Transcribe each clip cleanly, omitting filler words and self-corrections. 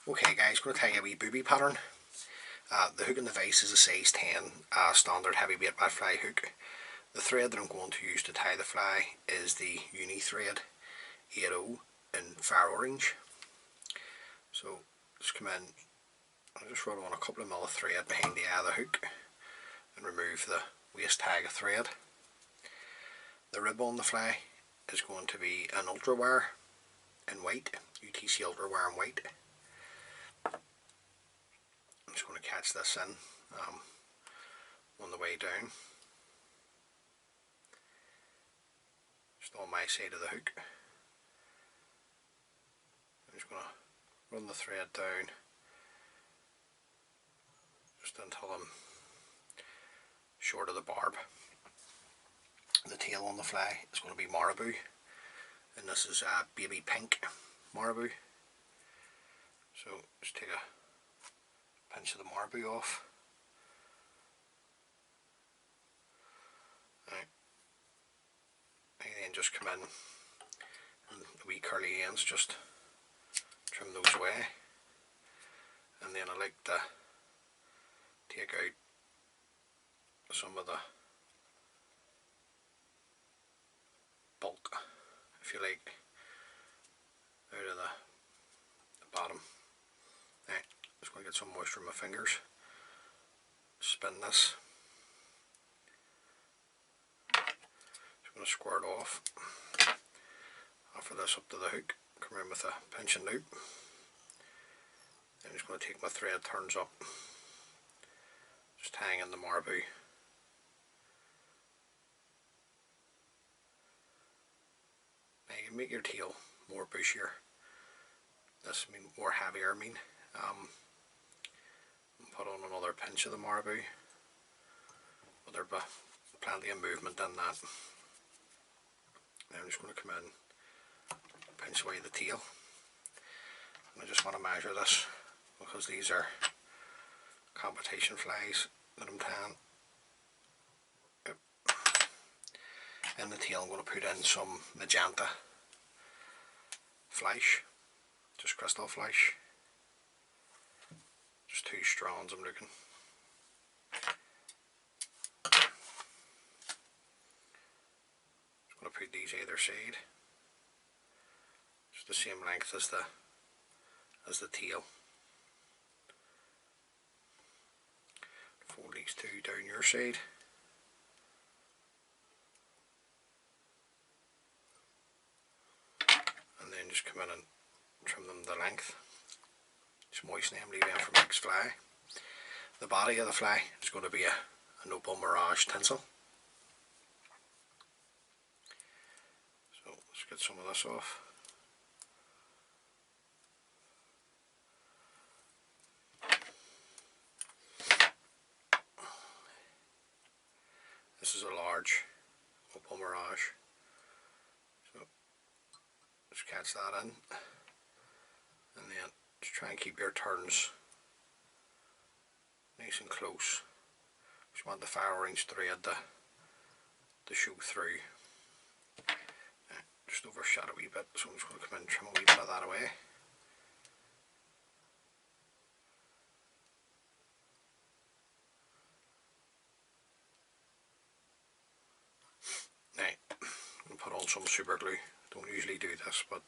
Okay guys, I'm going to tell you a wee booby pattern. The hook in the vise is a size 10 standard heavyweight bat fly hook. The thread that I'm going to use to tie the fly is the uni thread 80 in fire orange. So just come in, I'll just run on a couple of mil of thread behind the eye of the hook and remove the waste tag of thread. The rib on the fly is going to be an ultra wire in white, UTC ultra wire in white. I'm just going to catch this in on the way down, just on my side of the hook. I'm just going to run the thread down just until I'm short of the barb. The tail on the fly is going to be Marabou, and this is Baby Pink Marabou. So just take a pinch of the Marabou off. Right. And then just come in and the wee curly ends, just trim those away. And then I like to take out some of the bulk, if you like, out of the bottom. Right. Just going to get some moisture in my fingers. Spin this. Just going to square it off. Offer this up to the hook. Come around with a pinching loop. Then I'm just going to take my thread turns up. Just hang in the Marabou. Now you can make your tail more bushier. This mean more heavier. Put on another pinch of the Marabou, but there'll be plenty of movement in that. Now I'm just going to come in, pinch away the tail. And I just want to measure this because these are competition flies that I'm tying. Yep. In the tail I'm going to put in some magenta flash, just crystal flash. Just 2 strands I'm looking. Just going to put these either side, just the same length as the tail. Fold these 2 down your side. And then just come in and trim them the length. Just moisten them, leave them for next fly. The body of the fly is going to be an Opal Mirage Tinsel. So let's get some of this off. This is a large Opal Mirage. So just catch that in, and then just try and keep your turns nice and close. Just want the fire orange thread to show through. Just overshot a wee bit, so I'm just going to come in and trim a wee bit of that away. Now, I'm going to put on some super glue. Don't usually do this, but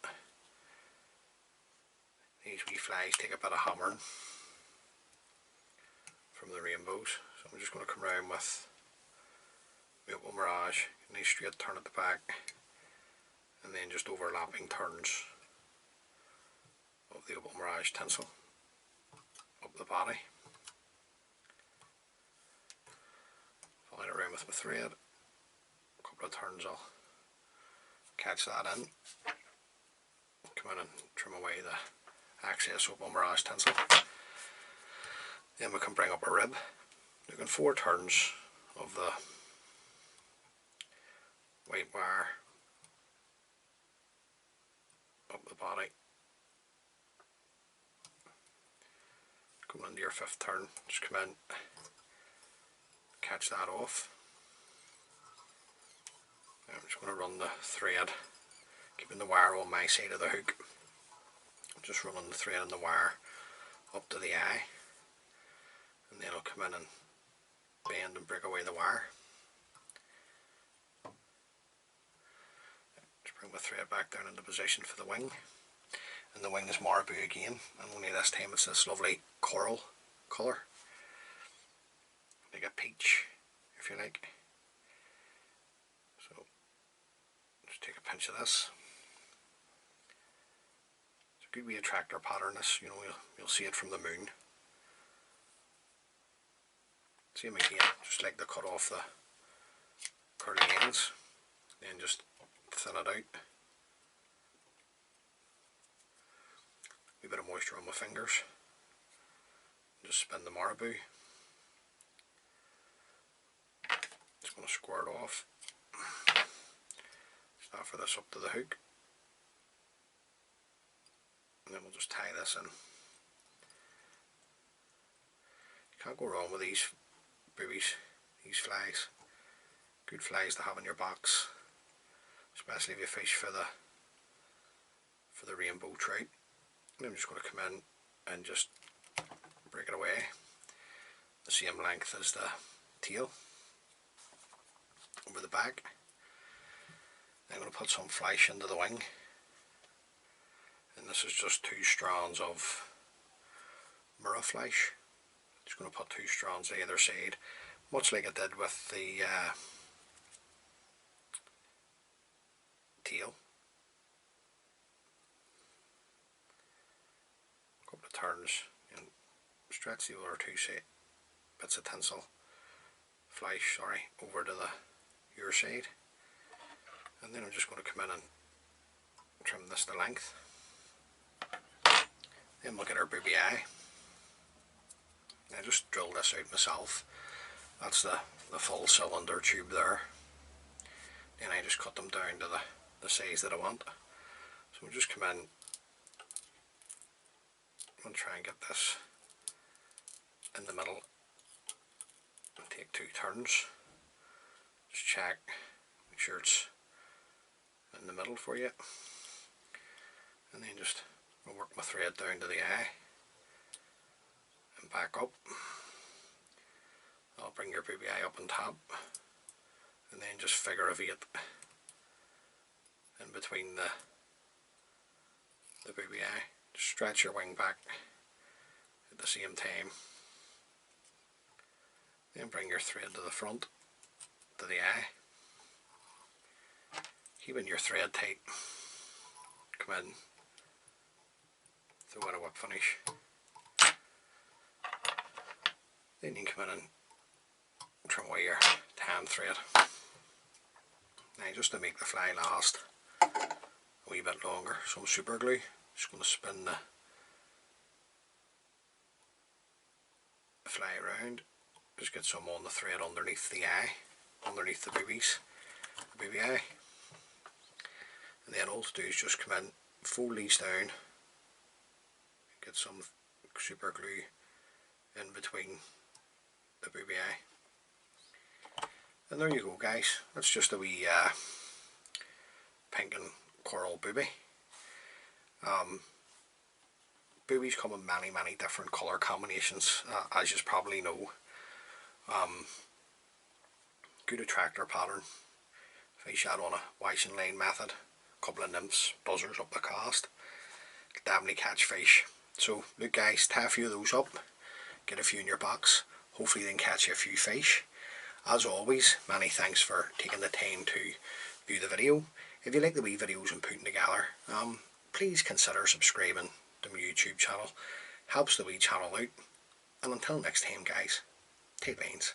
these wee flies take a bit of hammering from the rainbows. So I'm just going to come around with the Opal Mirage, a nice straight turn at the back, and then just overlapping turns of the Opal Mirage Tinsel up the body. Following it around with my thread, a couple of turns I'll catch that in, come in and trim away the excess Opal Mirage Tinsel. Then we can bring up a rib, looking 4 turns of the white wire up the body. Come into your 5th turn, just come in, catch that off. Now I'm just going to run the thread, keeping the wire on my side of the hook. Just running the thread and the wire up to the eye, and then I'll come in and bend and break away the wire. Just bring my thread back down into position for the wing, and the wing is Marabou again, and only this time it's this lovely coral colour, like a peach if you like. So just take a pinch of this. It's a good wee attractor pattern this, you know, you'll see it from the moon. Same again, just like to cut off the curly ends, then just thin it out. A bit of moisture on my fingers. Just spin the Marabou. Just going to square it off. Just offer this up to the hook, and then we'll just tie this in. You can't go wrong with these boobies, these flies. Good flies to have in your box, especially if you fish for the rainbow trout. And I'm just going to come in and just break it away the same length as the tail over the back. I'm going to put some flash into the wing, and this is just 2 strands of mirror flash. Just going to put 2 strands either side, much like I did with the tail. A couple of turns and stretch the other 2 bits of tinsel flash, over to your side, and then I'm just going to come in and trim this to length. Then we'll get our booby eye. I just drilled this out myself. That's the full cylinder tube there. Then I just cut them down to the size that I want. So we'll just come in and try and get this in the middle and take 2 turns. Just check, make sure it's in the middle for you, and then just work my thread down to the eye and back up. I'll bring your booby eye up on top, and then just figure of 8 in between the booby eye. Just stretch your wing back at the same time, then bring your thread to the front to the eye, keeping your thread tight. Come in, throw in a whip finish, then you can come in and trim away your tan thread. Now, just to make the fly last a wee bit longer, some super glue. Just going to spin the fly around. Just get some on the thread underneath the eye, underneath the booby eye, and then all to do is just come in, fold these down, get some super glue in between the booby eye, and there you go, guys. That's just a wee pink and coral booby. Boobies come in many different colour combinations, as you probably know. Good attractor pattern. Fish out on a washing line method, a couple of nymphs, buzzers up the cast. Definitely catch fish. So look, guys, tie a few of those up, get a few in your box, hopefully then catch you a few fish. As always, many thanks for taking the time to view the video. If you like the wee videos I'm putting together, please consider subscribing to my YouTube channel. Helps the wee channel out. And until next time, guys, take lines.